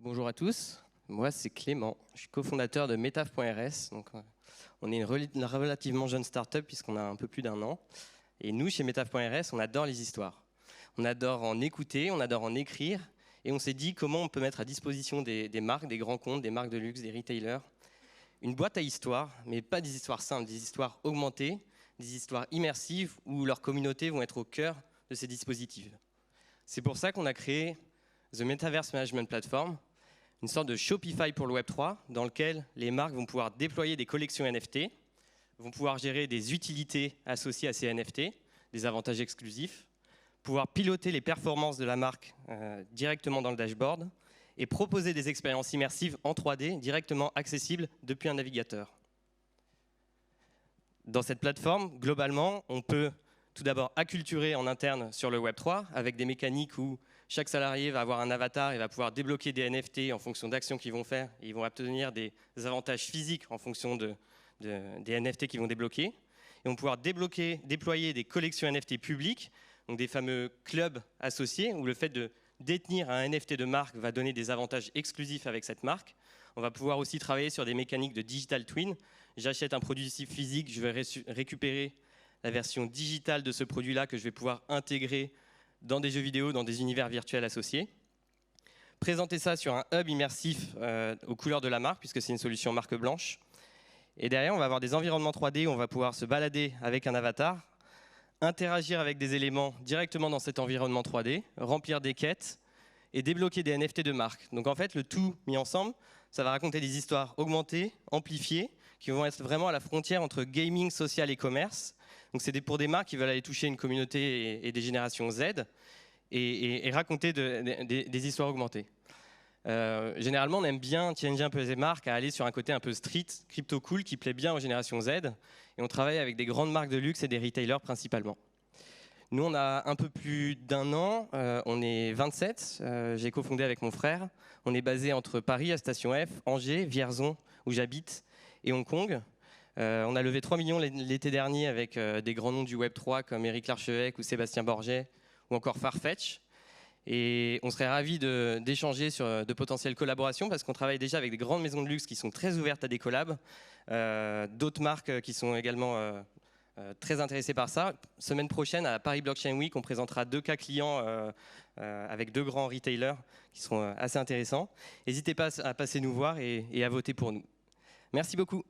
Bonjour à tous, moi c'est Clément, je suis cofondateur de Metaf.rs. Donc, on est une relativement jeune startup puisqu'on a un peu plus d'1 an. Et nous, chez Metaf.rs, on adore les histoires. On adore en écouter, on adore en écrire. Et on s'est dit comment on peut mettre à disposition des marques, des grands comptes, des marques de luxe, des retailers, une boîte à histoires, mais pas des histoires simples, des histoires augmentées, des histoires immersives où leurs communautés vont être au cœur de ces dispositifs. C'est pour ça qu'on a créé The Metaverse Management Platform, une sorte de Shopify pour le Web3, dans lequel les marques vont pouvoir déployer des collections NFT, vont pouvoir gérer des utilités associées à ces NFT, des avantages exclusifs, pouvoir piloter les performances de la marque directement dans le dashboard et proposer des expériences immersives en 3D directement accessibles depuis un navigateur. Dans cette plateforme, globalement, on peut tout d'abord acculturer en interne sur le Web3 avec des mécaniques où chaque salarié va avoir un avatar et va pouvoir débloquer des NFT en fonction d'actions qu'ils vont faire. Ils vont obtenir des avantages physiques en fonction des NFT qu'ils vont débloquer. Et on va pouvoir déployer des collections NFT publiques, donc des fameux clubs associés où le fait de détenir un NFT de marque va donner des avantages exclusifs avec cette marque. On va pouvoir aussi travailler sur des mécaniques de digital twin. J'achète un produit physique, je vais récupérer la version digitale de ce produit-là que je vais pouvoir intégrer dans des jeux vidéo, dans des univers virtuels associés. Présenter ça sur un hub immersif aux couleurs de la marque, puisque c'est une solution marque blanche. Et derrière, on va avoir des environnements 3D où on va pouvoir se balader avec un avatar, interagir avec des éléments directement dans cet environnement 3D, remplir des quêtes et débloquer des NFT de marque. Donc en fait, le tout mis ensemble, ça va raconter des histoires augmentées, amplifiées, qui vont être vraiment à la frontière entre gaming, social et commerce. Donc c'est pour des marques qui veulent aller toucher une communauté et des générations Z et raconter des histoires augmentées. Généralement, on aime bien challenger un peu les marques à aller sur un côté un peu street, crypto cool, qui plaît bien aux générations Z. Et on travaille avec des grandes marques de luxe et des retailers principalement. Nous, on a un peu plus d'1 an, on est 27, j'ai cofondé avec mon frère. On est basé entre Paris, à Station F, Angers, Vierzon, où j'habite, et Hong Kong. On a levé 3 millions l'été dernier avec des grands noms du Web3 comme Éric Larchevêque ou Sébastien Borget ou encore Farfetch. Et on serait ravis d'échanger sur de potentielles collaborations parce qu'on travaille déjà avec des grandes maisons de luxe qui sont très ouvertes à des collabs, d'autres marques qui sont également très intéressées par ça. Semaine prochaine, à Paris Blockchain Week, on présentera 2 cas clients avec 2 grands retailers qui seront assez intéressants. N'hésitez pas à passer nous voir et à voter pour nous. Merci beaucoup.